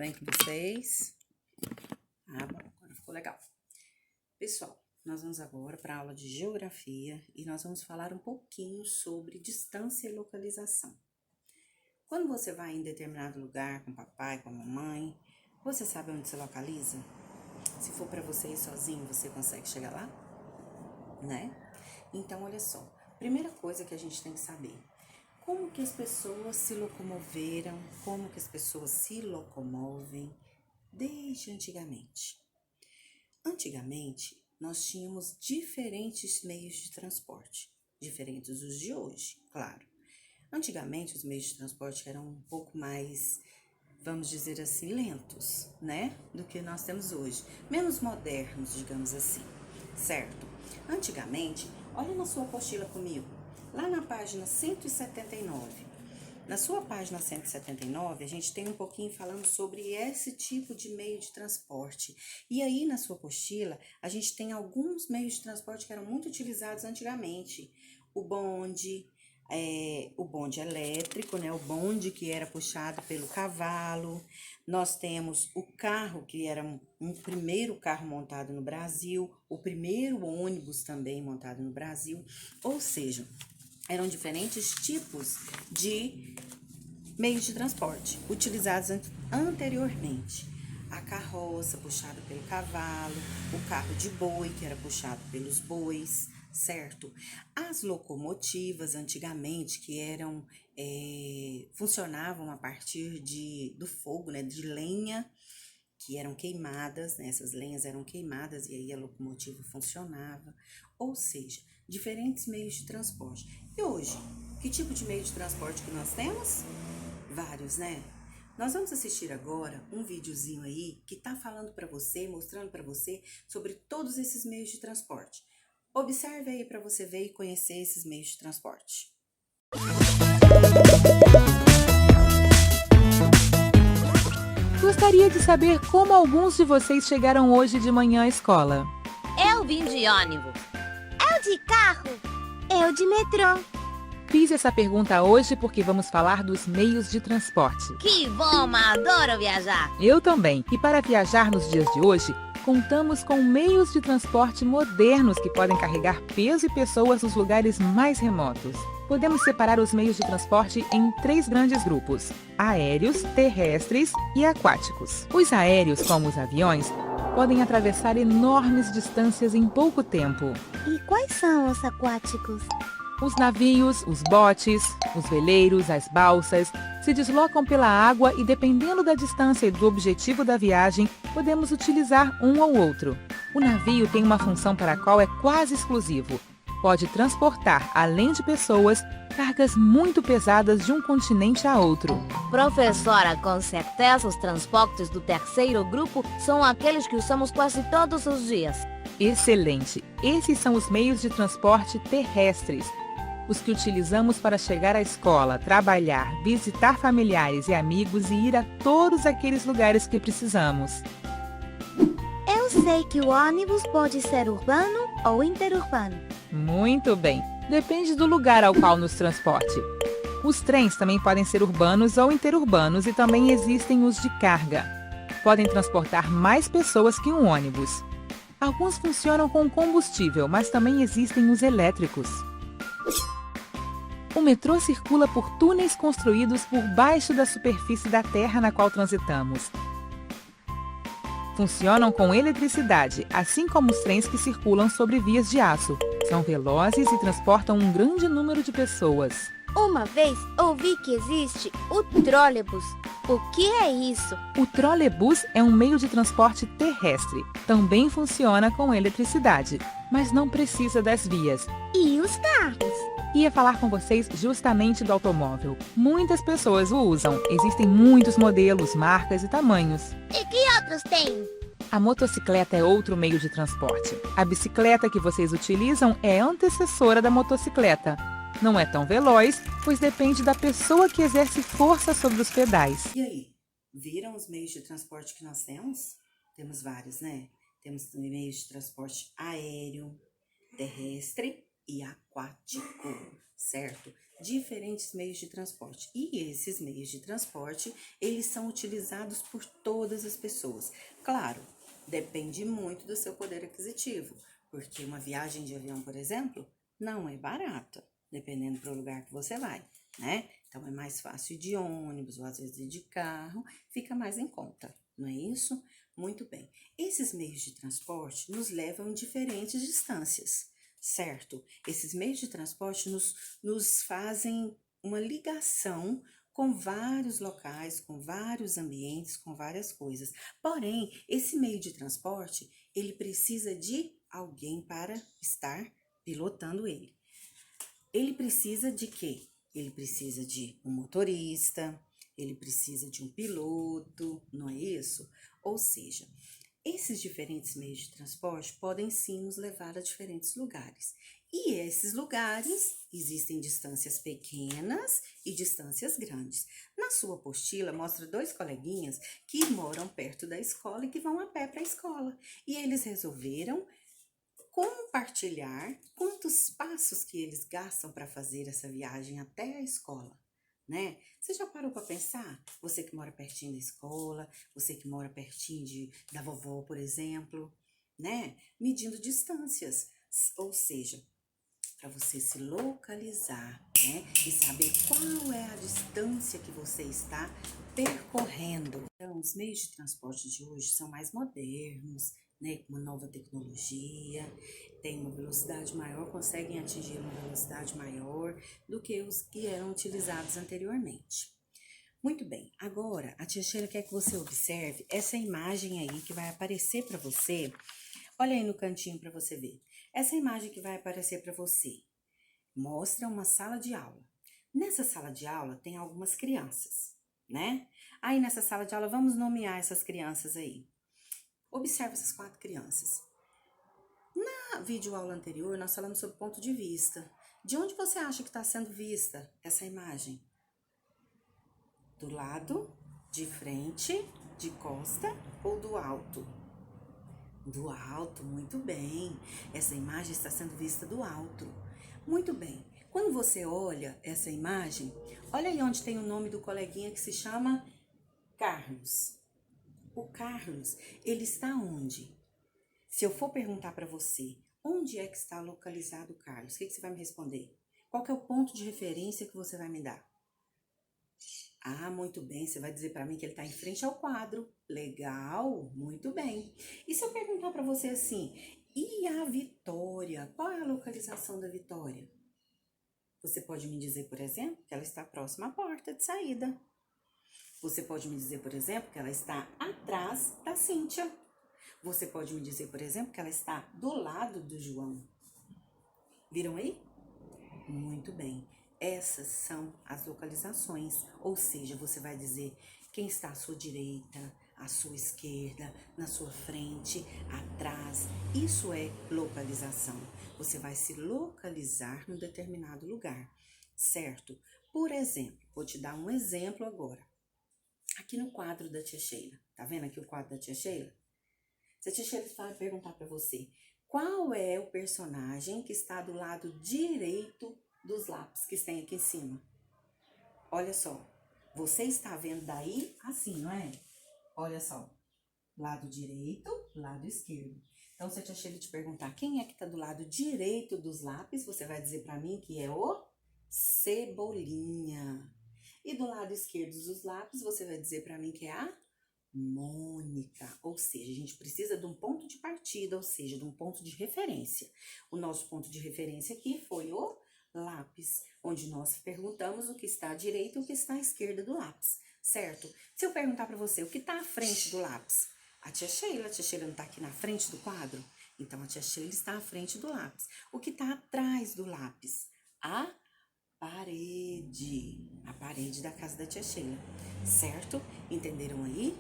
bem com vocês? Bom, agora ficou legal. Pessoal, nós vamos agora para a aula de geografia e nós vamos falar um pouquinho sobre distância e localização. Quando você vai em determinado lugar com o papai, com a mamãe, você sabe onde se localiza? Se for para você ir sozinho, você consegue chegar lá? Né? Então, olha só, primeira coisa que a gente tem que saber, como que as pessoas se locomoveram, como que as pessoas se locomovem desde antigamente. Antigamente, nós tínhamos diferentes meios de transporte, diferentes dos de hoje, claro. Antigamente, os meios de transporte eram um pouco mais, vamos dizer assim, lentos, né? Do que nós temos hoje. Menos modernos, digamos assim, certo? Antigamente, olha na sua apostila comigo, lá na página 179. Na sua página 179, a gente tem um pouquinho falando sobre esse tipo de meio de transporte. E aí, na sua apostila, a gente tem alguns meios de transporte que eram muito utilizados antigamente. O bonde elétrico, né? O bonde que era puxado pelo cavalo. Nós temos o carro, que era um primeiro carro montado no Brasil, o primeiro ônibus também montado no Brasil. Ou seja, eram diferentes tipos de meios de transporte utilizados anteriormente. A carroça puxada pelo cavalo, o carro de boi que era puxado pelos bois, certo? As locomotivas antigamente que funcionavam a partir do fogo, né, de lenha, que eram queimadas, né? Essas lenhas eram queimadas e aí a locomotiva funcionava. Ou seja, diferentes meios de transporte. E hoje, que tipo de meio de transporte que nós temos? Vários, né? Nós vamos assistir agora um videozinho aí que tá falando para você, mostrando para você sobre todos esses meios de transporte. Observe aí para você ver e conhecer esses meios de transporte. Gostaria de saber como alguns de vocês chegaram hoje de manhã à escola. Eu vim de ônibus. Eu de carro. Eu de metrô. Fiz essa pergunta hoje porque vamos falar dos meios de transporte. Que bom, mas adoro viajar. Eu também. E para viajar nos dias de hoje, contamos com meios de transporte modernos que podem carregar peso e pessoas nos lugares mais remotos. Podemos separar os meios de transporte em 3 grandes grupos: aéreos, terrestres e aquáticos. Os aéreos, como os aviões, podem atravessar enormes distâncias em pouco tempo. E quais são os aquáticos? Os navios, os botes, os veleiros, as balsas se deslocam pela água e, dependendo da distância e do objetivo da viagem, podemos utilizar um ou outro. O navio tem uma função para a qual é quase exclusivo. Pode transportar, além de pessoas, cargas muito pesadas de um continente a outro. Professora, com certeza os transportes do terceiro grupo são aqueles que usamos quase todos os dias. Excelente! Esses são os meios de transporte terrestres. Os que utilizamos para chegar à escola, trabalhar, visitar familiares e amigos e ir a todos aqueles lugares que precisamos. Eu sei que o ônibus pode ser urbano ou interurbano. Muito bem, depende do lugar ao qual nos transporte. Os trens também podem ser urbanos ou interurbanos e também existem os de carga. Podem transportar mais pessoas que um ônibus. Alguns funcionam com combustível, mas também existem os elétricos. O metrô circula por túneis construídos por baixo da superfície da terra na qual transitamos. Funcionam com eletricidade, assim como os trens que circulam sobre vias de aço. São velozes e transportam um grande número de pessoas. Uma vez ouvi que existe o trolebus. O que é isso? O trolebus é um meio de transporte terrestre. Também funciona com eletricidade, mas não precisa das vias. E os carros? Ia falar com vocês justamente do automóvel. Muitas pessoas o usam. Existem muitos modelos, marcas e tamanhos. E que outros tem? A motocicleta é outro meio de transporte. A bicicleta que vocês utilizam é antecessora da motocicleta. Não é tão veloz, pois depende da pessoa que exerce força sobre os pedais. E aí, viram os meios de transporte que nós temos? Temos vários, né? Temos meios de transporte aéreo, terrestre e aquático, certo? Diferentes meios de transporte. E esses meios de transporte, eles são utilizados por todas as pessoas. Claro, depende muito do seu poder aquisitivo, porque uma viagem de avião, por exemplo, não é barata, dependendo do lugar que você vai, né? Então, é mais fácil ir de ônibus, ou às vezes ir de carro, fica mais em conta, não é isso? Muito bem. Esses meios de transporte nos levam em diferentes distâncias, certo? Esses meios de transporte nos fazem uma ligação com vários locais, com vários ambientes, com várias coisas. Porém, esse meio de transporte, ele precisa de alguém para estar pilotando ele. Ele precisa de quê? Ele precisa de um motorista, ele precisa de um piloto, não é isso? Ou seja, esses diferentes meios de transporte podem sim nos levar a diferentes lugares. E esses lugares existem distâncias pequenas e distâncias grandes. Na sua apostila mostra 2 coleguinhas que moram perto da escola e que vão a pé para a escola. E eles resolveram compartilhar quantos passos que eles gastam para fazer essa viagem até a escola, né? Você já parou para pensar? Você que mora pertinho da escola, você que mora pertinho da vovó, por exemplo, né? Medindo distâncias, ou seja, para você se localizar, né? E saber qual é a distância que você está percorrendo. Então, os meios de transporte de hoje são mais modernos, né, com uma nova tecnologia, tem uma velocidade maior, conseguem atingir uma velocidade maior do que os que eram utilizados anteriormente. Muito bem, agora a tia Sheila quer que você observe essa imagem aí que vai aparecer para você. Olha aí no cantinho para você ver. Essa imagem que vai aparecer para você mostra uma sala de aula. Nessa sala de aula tem algumas crianças, né? Aí nessa sala de aula vamos nomear essas crianças aí. Observe essas 4 crianças. Na videoaula anterior, nós falamos sobre ponto de vista. De onde você acha que está sendo vista essa imagem? Do lado, de frente, de costa ou do alto? Do alto, muito bem. Essa imagem está sendo vista do alto. Muito bem. Quando você olha essa imagem, olha aí onde tem o nome do coleguinha que se chama Carlos. O Carlos, ele está onde? Se eu for perguntar para você, onde é que está localizado o Carlos? O que você vai me responder? Qual que é o ponto de referência que você vai me dar? Ah, muito bem, você vai dizer para mim que ele está em frente ao quadro. Legal, muito bem. E se eu perguntar para você assim, e a Vitória? Qual é a localização da Vitória? Você pode me dizer, por exemplo, que ela está próxima à porta de saída. Você pode me dizer, por exemplo, que ela está atrás da Cíntia. Você pode me dizer, por exemplo, que ela está do lado do João. Viram aí? Muito bem. Essas são as localizações. Ou seja, você vai dizer quem está à sua direita, à sua esquerda, na sua frente, atrás. Isso é localização. Você vai se localizar num determinado lugar, certo? Por exemplo, vou te dar um exemplo agora. Aqui no quadro da tia Sheila. Tá vendo aqui o quadro da tia Sheila? Se a tia Sheila perguntar para você, qual é o personagem que está do lado direito dos lápis que tem aqui em cima? Olha só, você está vendo daí assim, não é? Olha só, lado direito, lado esquerdo. Então, se a tia Sheila te perguntar quem é que está do lado direito dos lápis, você vai dizer para mim que é o Cebolinha. E do lado esquerdo dos lápis, você vai dizer para mim que é a Mônica. Ou seja, a gente precisa de um ponto de partida, ou seja, de um ponto de referência. O nosso ponto de referência aqui foi o lápis, onde nós perguntamos o que está à direita e o que está à esquerda do lápis, certo? Se eu perguntar para você o que está à frente do lápis, a tia Sheila não está aqui na frente do quadro? Então, a tia Sheila está à frente do lápis. O que está atrás do lápis? A parede da casa da tia Sheila, certo? Entenderam aí?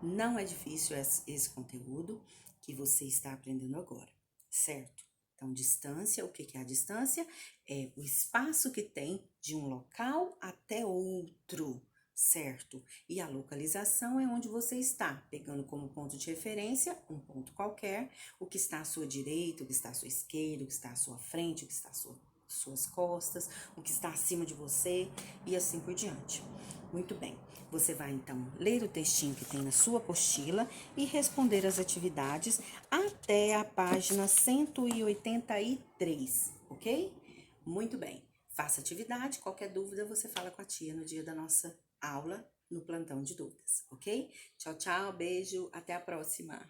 Não é difícil esse conteúdo que você está aprendendo agora, certo? Então, distância, o que é a distância? É o espaço que tem de um local até outro, certo? E a localização é onde você está, pegando como ponto de referência um ponto qualquer, o que está à sua direita, o que está à sua esquerda, o que está à sua frente, o que está às suas costas, o que está acima de você e assim por diante. Muito bem, você vai então ler o textinho que tem na sua apostila e responder as atividades até a página 183, ok? Muito bem, faça atividade, qualquer dúvida você fala com a tia no dia da nossa aula no plantão de dúvidas, ok? Tchau, tchau, beijo, até a próxima!